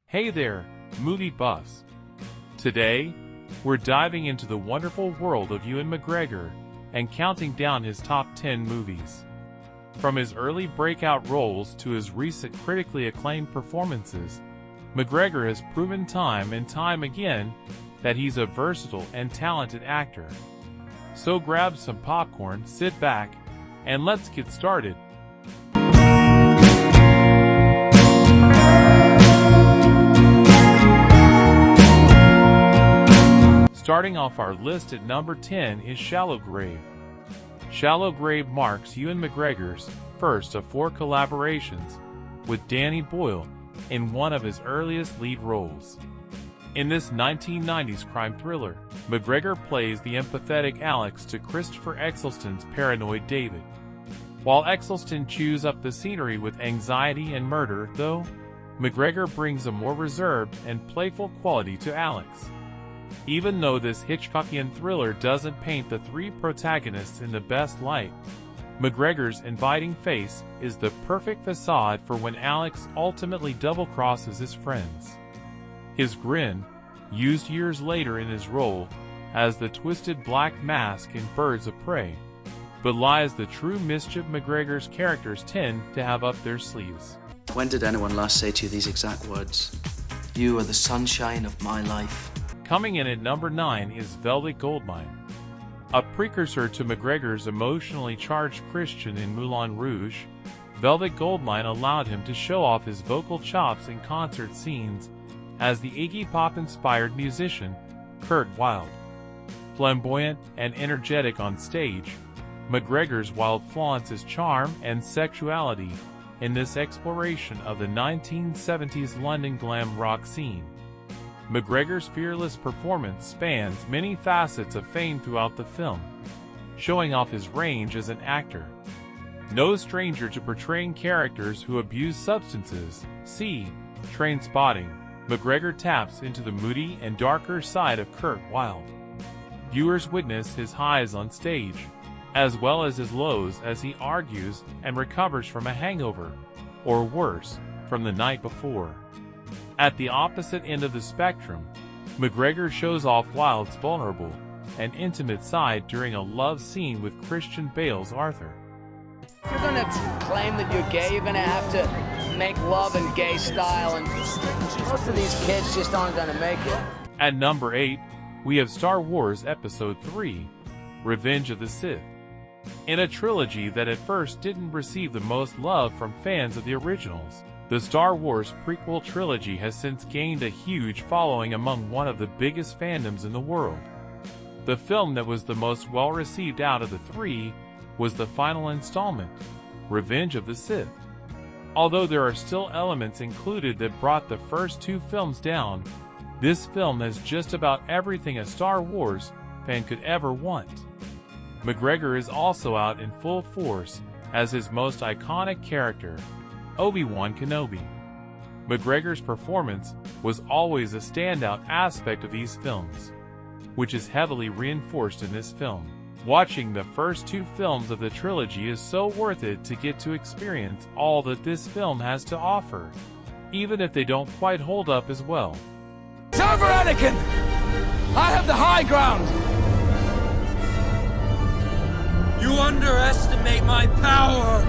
Hey there, movie buffs. Today, we're diving into the wonderful world of Ewan McGregor and counting down his top 10 movies. From his early breakout roles to his recent critically acclaimed performances, McGregor has proven time and time again that he's a versatile and talented actor. So grab some popcorn, sit back, and let's get started. Starting off our list at number 10 is Shallow Grave. Shallow Grave marks Ewan McGregor's first of 4 collaborations with Danny Boyle in one of his earliest lead roles. In this 1990s crime thriller, McGregor plays the empathetic Alex to Christopher Eccleston's paranoid David. While Eccleston chews up the scenery with anxiety and murder, though, McGregor brings a more reserved and playful quality to Alex. Even though this Hitchcockian thriller doesn't paint the 3 protagonists in the best light, McGregor's inviting face is the perfect facade for when Alex ultimately double-crosses his friends. His grin, used years later in his role as the twisted black mask in Birds of Prey, belies the true mischief McGregor's characters tend to have up their sleeves. When did anyone last say to you these exact words? You are the sunshine of my life. Coming in at number 9 is Velvet Goldmine. A precursor to McGregor's emotionally charged Christian in Moulin Rouge, Velvet Goldmine allowed him to show off his vocal chops in concert scenes as the Iggy Pop-inspired musician, Kurt Wilde. Flamboyant and energetic on stage, McGregor's Wilde flaunts his charm and sexuality in this exploration of the 1970s London glam rock scene. McGregor's fearless performance spans many facets of fame throughout the film, showing off his range as an actor. No stranger to portraying characters who abuse substances, see Trainspotting, McGregor taps into the moody and darker side of Kurt Wilde. Viewers witness his highs on stage, as well as his lows as he argues and recovers from a hangover, or worse, from the night before. At the opposite end of the spectrum, McGregor shows off Wilde's vulnerable and intimate side during a love scene with Christian Bale's Arthur. If you're gonna claim that you're gay, you're gonna have to make love in gay style, and most of these kids just aren't gonna make it. At number 8, we have Star Wars Episode 3, Revenge of the Sith. In a trilogy that at first didn't receive the most love from fans of the originals, the Star Wars prequel trilogy has since gained a huge following among one of the biggest fandoms in the world. The film that was the most well-received out of the 3 was the final installment, Revenge of the Sith. Although there are still elements included that brought the first 2 films down, this film has just about everything a Star Wars fan could ever want. McGregor is also out in full force as his most iconic character, Obi-Wan Kenobi. McGregor's performance was always a standout aspect of these films, which is heavily reinforced in this film. Watching the first 2 films of the trilogy is so worth it to get to experience all that this film has to offer, even if they don't quite hold up as well. It's over, Anakin! I have the high ground! You underestimate my power!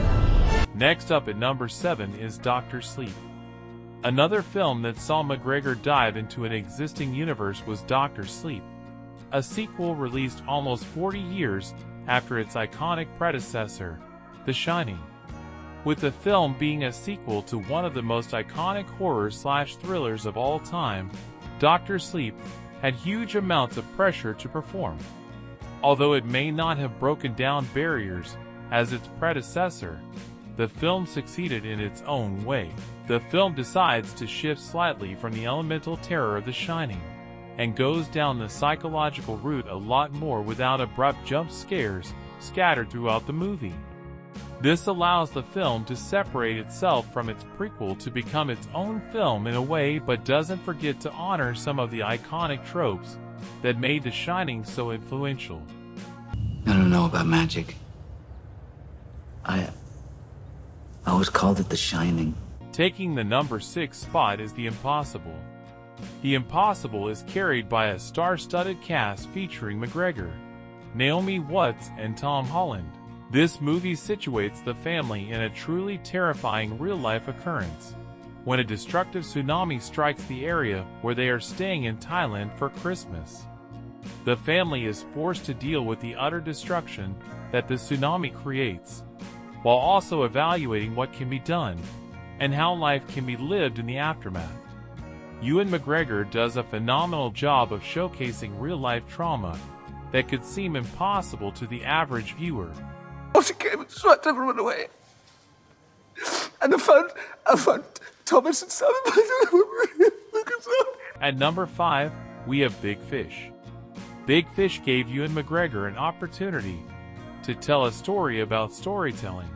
Next up at number 7 is Dr. Sleep. Another film that saw McGregor dive into an existing universe was Dr. Sleep, a sequel released almost 40 years after its iconic predecessor, The Shining. With the film being a sequel to one of the most iconic horror/thrillers of all time, Dr. Sleep had huge amounts of pressure to perform. Although it may not have broken down barriers as its predecessor, the film succeeded in its own way. The film decides to shift slightly from the elemental terror of The Shining, and goes down the psychological route a lot more without abrupt jump scares scattered throughout the movie. This allows the film to separate itself from its prequel to become its own film in a way, but doesn't forget to honor some of the iconic tropes that made The Shining so influential. I don't know about magic. I always called it The Shining. Taking the number 6 spot is The Impossible. The Impossible is carried by a star-studded cast featuring McGregor, Naomi Watts, and Tom Holland. This movie situates the family in a truly terrifying real-life occurrence, when a destructive tsunami strikes the area where they are staying in Thailand for Christmas. The family is forced to deal with the utter destruction that the tsunami creates, while also evaluating what can be done, and how life can be lived in the aftermath. Ewan McGregor does a phenomenal job of showcasing real-life trauma that could seem impossible to the average viewer. She came and swept everyone away. And I found Thomas and Sam. At number 5, we have Big Fish. Big Fish gave Ewan McGregor an opportunity to tell a story about storytelling.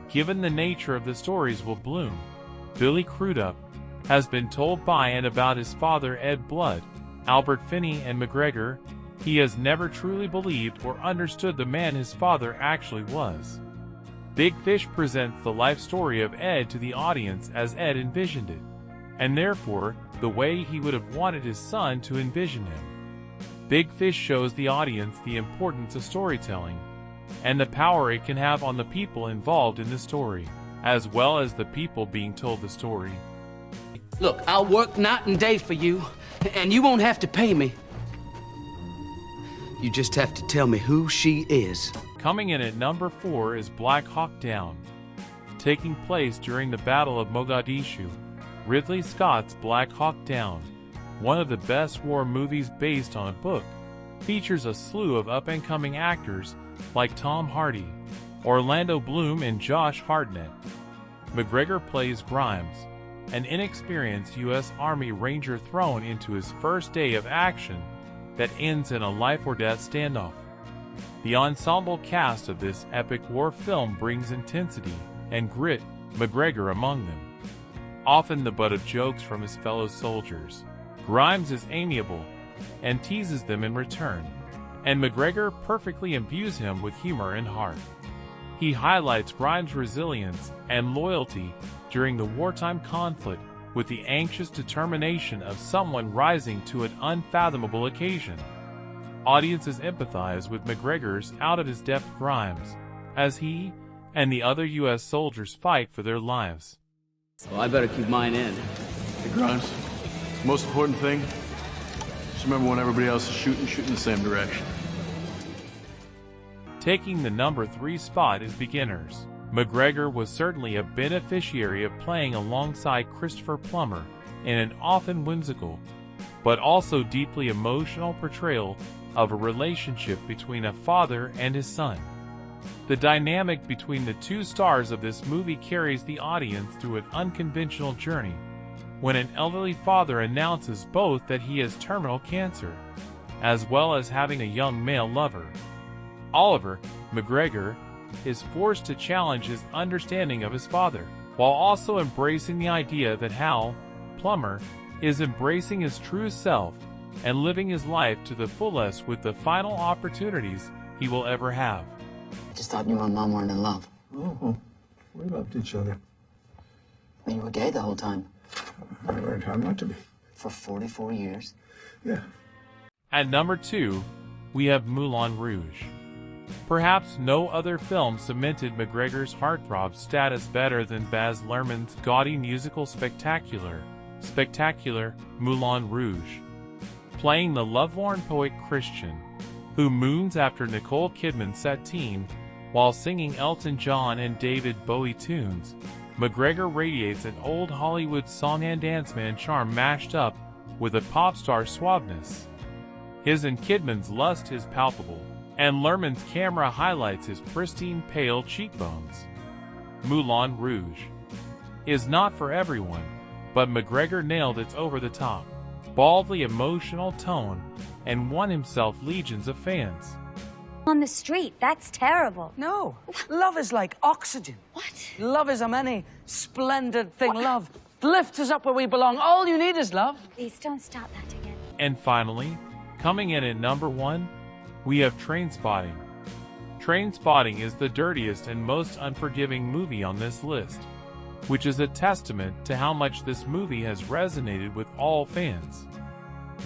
Given the nature of the stories will bloom, Billy Crudup has been told by and about his father Ed Blood, Albert Finney, and McGregor, he has never truly believed or understood the man his father actually was. Big Fish presents the life story of Ed to the audience as Ed envisioned it, and therefore the way he would have wanted his son to envision him. Big Fish shows the audience the importance of storytelling, and the power it can have on the people involved in the story, as well as the people being told the story. Look, I'll work night and day for you, and you won't have to pay me. You just have to tell me who she is. Coming in at number 4 is Black Hawk Down. Taking place during the Battle of Mogadishu, Ridley Scott's Black Hawk Down, one of the best war movies based on a book, features a slew of up-and-coming actors like Tom Hardy, Orlando Bloom, and Josh Hartnett. McGregor plays Grimes, an inexperienced U.S. Army Ranger thrown into his first day of action that ends in a life-or-death standoff. The ensemble cast of this epic war film brings intensity and grit, McGregor among them. Often the butt of jokes from his fellow soldiers, Grimes is amiable and teases them in return, and McGregor perfectly imbues him with humor and heart. He highlights Grimes' resilience and loyalty during the wartime conflict with the anxious determination of someone rising to an unfathomable occasion. Audiences empathize with McGregor's out-of-his-depth Grimes, as he and the other U.S. soldiers fight for their lives. Well, I better keep mine in. Hey, Grimes, most important thing, just remember when everybody else is shooting, shoot in the same direction. Taking the number 3 spot is Beginners. McGregor was certainly a beneficiary of playing alongside Christopher Plummer in an often whimsical, but also deeply emotional portrayal of a relationship between a father and his son. The dynamic between the two stars of this movie carries the audience through an unconventional journey, when an elderly father announces both that he has terminal cancer, as well as having a young male lover. Oliver, McGregor, is forced to challenge his understanding of his father, while also embracing the idea that Hal, Plummer, is embracing his true self and living his life to the fullest with the final opportunities he will ever have. I just thought you and Mom weren't in love. Oh, we loved each other. You were gay the whole time. I learned how not to be. For 44 years. Yeah. At number 2, we have Moulin Rouge. Perhaps no other film cemented McGregor's heartthrob status better than Baz Luhrmann's gaudy musical spectacular, Moulin Rouge. Playing the lovelorn poet Christian, who moons after Nicole Kidman's Satine while singing Elton John and David Bowie tunes, McGregor radiates an old Hollywood song and dance man charm mashed up with a pop star suaveness. His and Kidman's lust is palpable, and Luhrmann's camera highlights his pristine pale cheekbones. Moulin Rouge is not for everyone, but McGregor nailed its over-the-top, baldly emotional tone and won himself legions of fans. On the street, that's terrible. No, love is like oxygen. What? Love is a many splendid thing. Love lifts us up where we belong. All you need is love. Please don't start that again. And finally, coming in at number 1, we have Trainspotting. Trainspotting is the dirtiest and most unforgiving movie on this list. which is a testament to how much this movie has resonated with all fans.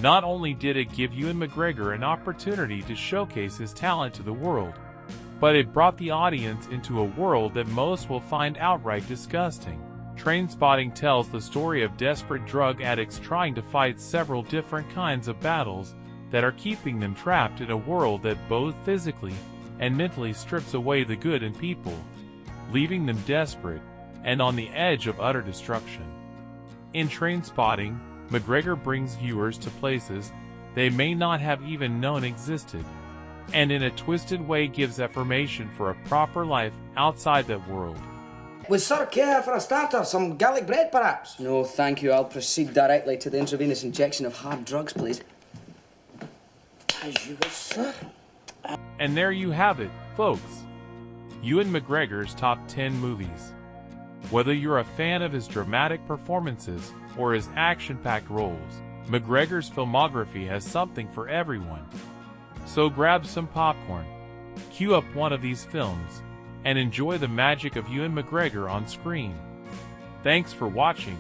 Not only did it give Ewan McGregor an opportunity to showcase his talent to the world, but it brought the audience into a world that most will find outright disgusting. Trainspotting tells the story of desperate drug addicts trying to fight several different kinds of battles that are keeping them trapped in a world that both physically and mentally strips away the good in people, leaving them desperate and on the edge of utter destruction. In Trainspotting, McGregor brings viewers to places they may not have even known existed, and in a twisted way gives affirmation for a proper life outside that world. Would sir care for a starter, some garlic bread perhaps? No, thank you. I'll proceed directly to the intravenous injection of hard drugs, please. As you wish, sir. And there you have it, folks. Ewan McGregor's top 10 movies. Whether you're a fan of his dramatic performances or his action-packed roles, McGregor's filmography has something for everyone. So grab some popcorn, cue up one of these films, and enjoy the magic of Ewan McGregor on screen. Thanks for watching.